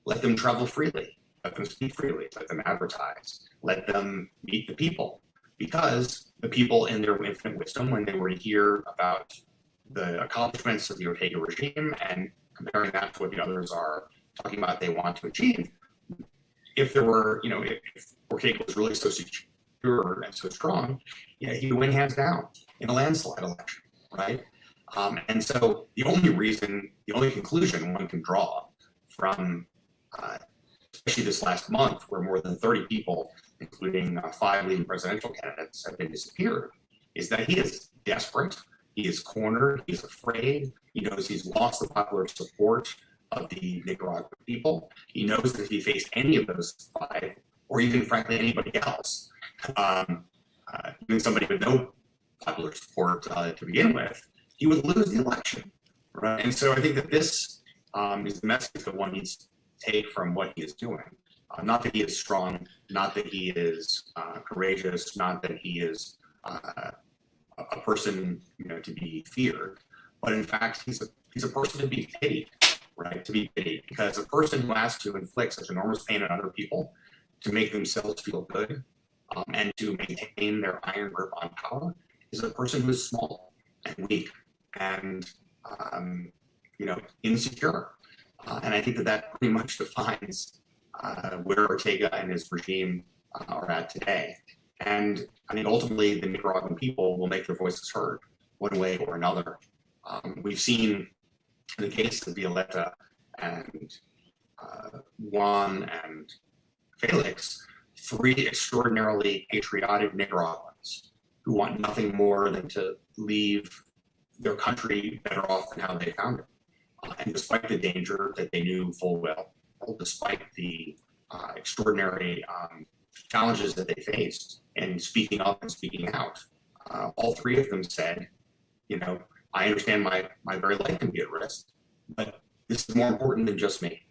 let them travel freely, let them speak freely, let them advertise, let them meet the people, because the people in their infinite wisdom, when they were to hear about the accomplishments of the Ortega regime and comparing that to what the others are talking about they want to achieve, if there were, if Ortega was really so secure and so strong, he would win hands down in a landslide election, right? And so the only conclusion one can draw from, especially this last month, where more than 30 people, including 5 leading presidential candidates, have been disappeared, is that he is desperate, he is cornered, he's afraid, he knows he's lost the popular support of the Nicaraguan people. He knows that if he faced any of those 5, or even frankly anybody else, even somebody with no popular support to begin with, he would lose the election, right? And so I think that this is the message that one needs to take from what he is doing. Not that he is strong, not that he is courageous, not that he is a person to be feared, but in fact he's a person to be pitied, right? To be pitied, because a person who has to inflict such enormous pain on other people to make themselves feel good and to maintain their iron grip on power is a person who is small and weak and insecure. And I think that pretty much defines where Ortega and his regime are at today. And I think ultimately the Nicaraguan people will make their voices heard one way or another. We've seen in the case of Violeta and Juan and Félix, 3 extraordinarily patriotic Nicaraguans who want nothing more than to leave their country better off than how they found it. And despite the danger that they knew full well, despite the extraordinary challenges that they faced in speaking up and speaking out, all 3 of them said, I understand my very life can be at risk, but this is more important than just me.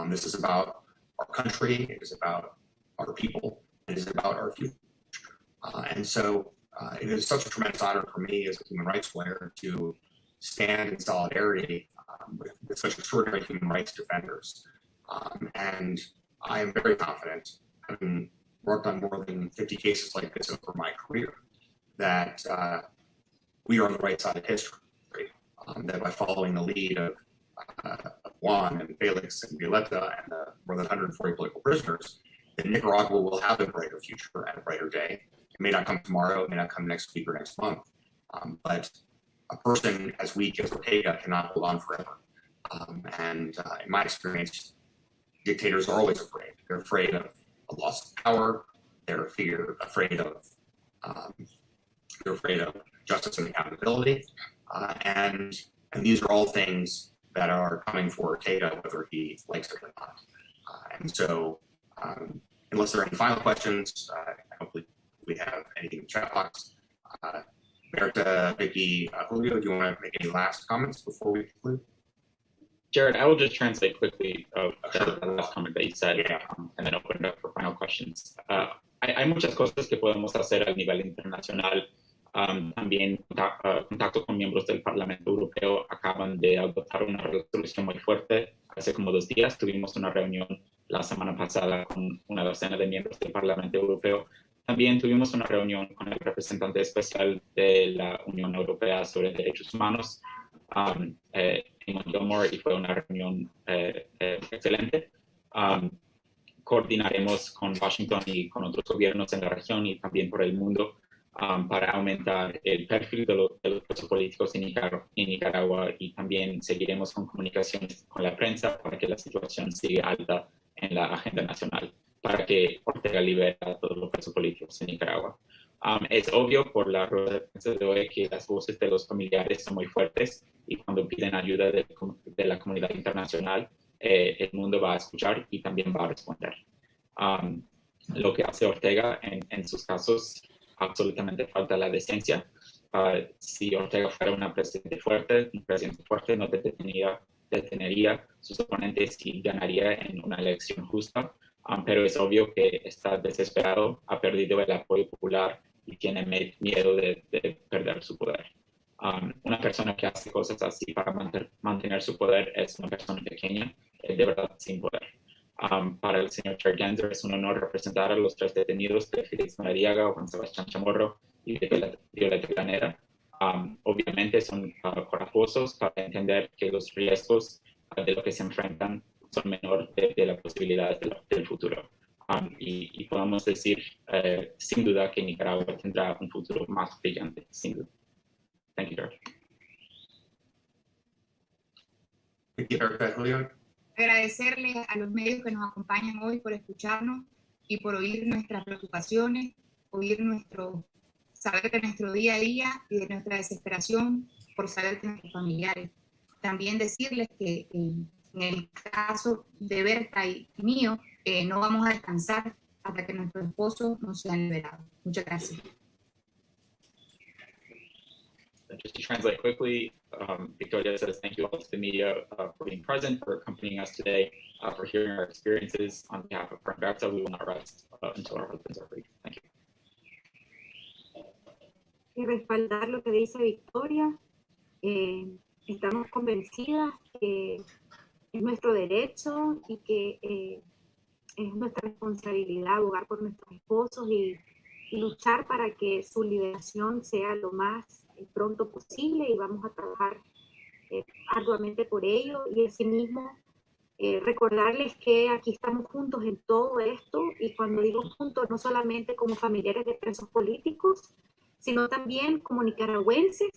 This is about our country, it is about our people, it is about our future. And so it is such a tremendous honor for me as a human rights lawyer to stand in solidarity with such extraordinary human rights defenders. And I am very confident, having worked on more than 50 cases like this over my career, that we are on the right side of history. That by following the lead of Juan and Félix and Violeta and more than 140 political prisoners, that Nicaragua will have a brighter future and a brighter day. It may not come tomorrow, it may not come next week or next month, but a person as weak as Ortega cannot hold on forever. And in my experience, dictators are always afraid. They're afraid of a loss of power. They're afraid of justice and accountability. And these are all things that are coming for Ortega, whether he likes it or not. And so, unless there are any final questions, hopefully we have anything in the chat box. Berta, Vicky, Julio, do you want to make any last comments before we conclude? Jared, I will just translate quickly the last comment that you said, and then open it up for final questions. Hay muchas cosas que podemos hacer a nivel internacional. También contacto con miembros del Parlamento Europeo acaban de adoptar una resolución muy fuerte. Hace como 2 días tuvimos una reunión la semana pasada con una docena de miembros del Parlamento Europeo. También tuvimos una reunión con el representante especial de la Unión Europea sobre Derechos Humanos, y fue una reunión excelente. Coordinaremos con Washington y con otros gobiernos en la región y también por el mundo para aumentar el perfil de los presos políticos en Nicaragua, y también seguiremos con comunicaciones con la prensa para que la situación siga alta en la agenda nacional, para que Ortega libere a todos los presos políticos en Nicaragua. Es obvio por la rueda de prensa de hoy que las voces de los familiares son muy fuertes, y cuando piden ayuda de la comunidad internacional, el mundo va a escuchar y también va a responder. Lo que hace Ortega en sus casos, absolutamente falta la decencia. Si Ortega fuera un presidente fuerte no detendría detenería sus oponentes y ganaría en una elección justa, pero es obvio que está desesperado, ha perdido el apoyo popular y tiene miedo de perder su poder. Una persona que hace cosas así para mantener su poder es una persona pequeña, de verdad sin poder. Para el señor Chair Gensler es un honor representar a los 3 detenidos de Félix Maradiaga, Juan Sebastián Chamorro y de Violeta Granera. Obviamente son corajosos para entender que los riesgos de lo que se enfrentan son menor de las posibilidades del futuro. Y podemos decir sin duda que Nicaragua tendrá un futuro más brillante, sin duda. Thank you, George. Thank you, Erica. Julio? Agradecerle a los medios que nos acompañan hoy por escucharnos y por oír nuestras preocupaciones, saber de nuestro día a día y de nuestra desesperación por saber de nuestros familiares. También decirles que en el caso de Berta y mío, no vamos a descansar hasta que nuestros esposos nos sean liberados. Muchas gracias. Just to translate quickly, Victoria says thank you all to the media for being present, for accompanying us today, for hearing our experiences. On behalf of Conferencia, we will not rest until our husbands are free. Thank you. Y respaldar lo que dice Victoria, estamos convencidas que es nuestro derecho y que es nuestra responsabilidad abogar por nuestros esposos y luchar para que su liberación sea lo más pronto posible, y vamos a trabajar arduamente por ello. Y asimismo recordarles que aquí estamos juntos en todo esto, y cuando digo juntos no solamente como familiares de presos políticos, sino también como nicaragüenses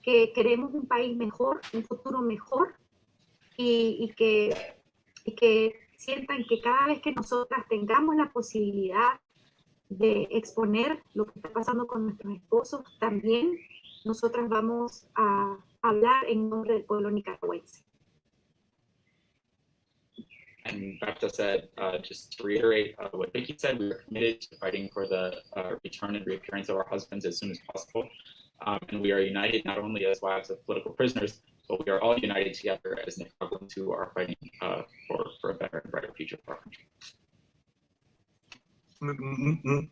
que queremos un país mejor, un futuro mejor, y que sientan que cada vez que nosotras tengamos la posibilidad de exponer lo que está pasando con nuestros esposos, también nosotras vamos a hablar en nombre del pueblo nicaragüense. And Bapta said, just to reiterate what Vicky said, we are committed to fighting for the return and reappearance of our husbands as soon as possible. And we are united not only as wives of political prisoners, but we are all united together as Nicaraguans who are fighting for a better and brighter future for our country.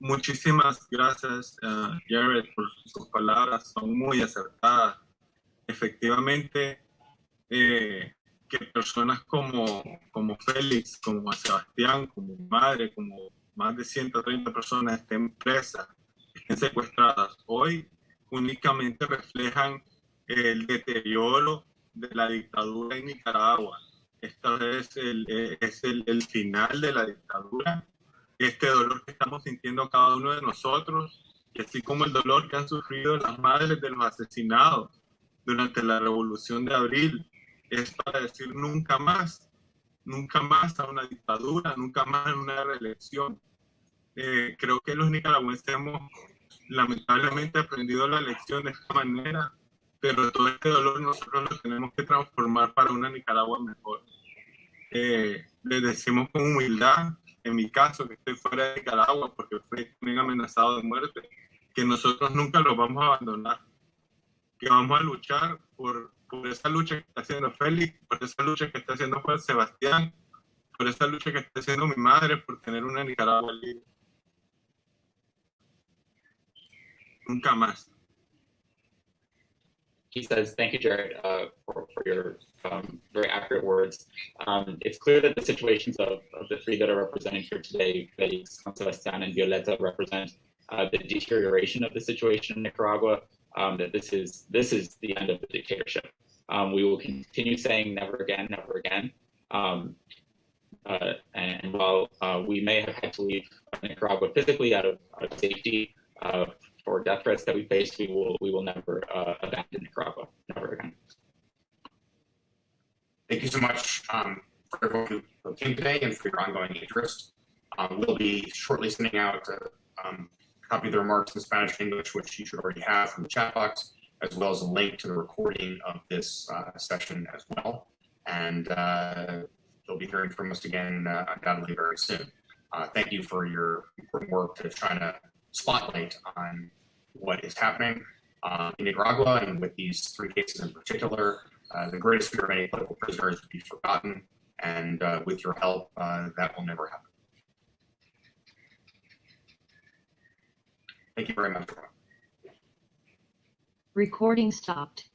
Muchísimas gracias, Jared, por sus palabras, son muy acertadas. Efectivamente, que personas como Félix, como Sebastián, como mi madre, como más de 130 personas estén presas, estén secuestradas hoy, únicamente reflejan el deterioro de la dictadura en Nicaragua. Esta es el final de la dictadura. Este dolor que estamos sintiendo cada uno de nosotros, y así como el dolor que han sufrido las madres de los asesinados durante la Revolución de Abril, es para decir nunca más a una dictadura, nunca más en una reelección. Creo que los nicaragüenses hemos lamentablemente aprendido la lección de esta manera, pero todo este dolor nosotros lo tenemos que transformar para una Nicaragua mejor. Les decimos con humildad, en mi caso, que estoy fuera de Nicaragua porque fui también amenazado de muerte, que nosotros nunca los vamos a abandonar, que vamos a luchar por esa lucha que está haciendo Félix, por esa lucha que está haciendo Juan Sebastián, por esa lucha que está haciendo mi madre por tener una Nicaragua libre. Nunca más. He says, thank you, Jared, for your very accurate words. It's clear that the situations of the 3 that are represented here today, Félix, Juan Sebastián, and Violeta, represent the deterioration of the situation in Nicaragua, that this is the end of the dictatorship. We will continue saying never again, never again. And while we may have had to leave Nicaragua physically out of safety, for death threats that we face, we will never abandon Nicaragua, never again. Thank you so much for everyone who came today and for your ongoing interest. We'll be shortly sending out a copy of the remarks in Spanish and English, which you should already have from the chat box, as well as a link to the recording of this session as well. And you'll be hearing from us again undoubtedly very soon. Thank you for your important work to try to spotlight on what is happening in Nicaragua, and with these 3 cases in particular, the greatest fear of any political prisoner is to be forgotten, and with your help, that will never happen. Thank you very much. Recording stopped.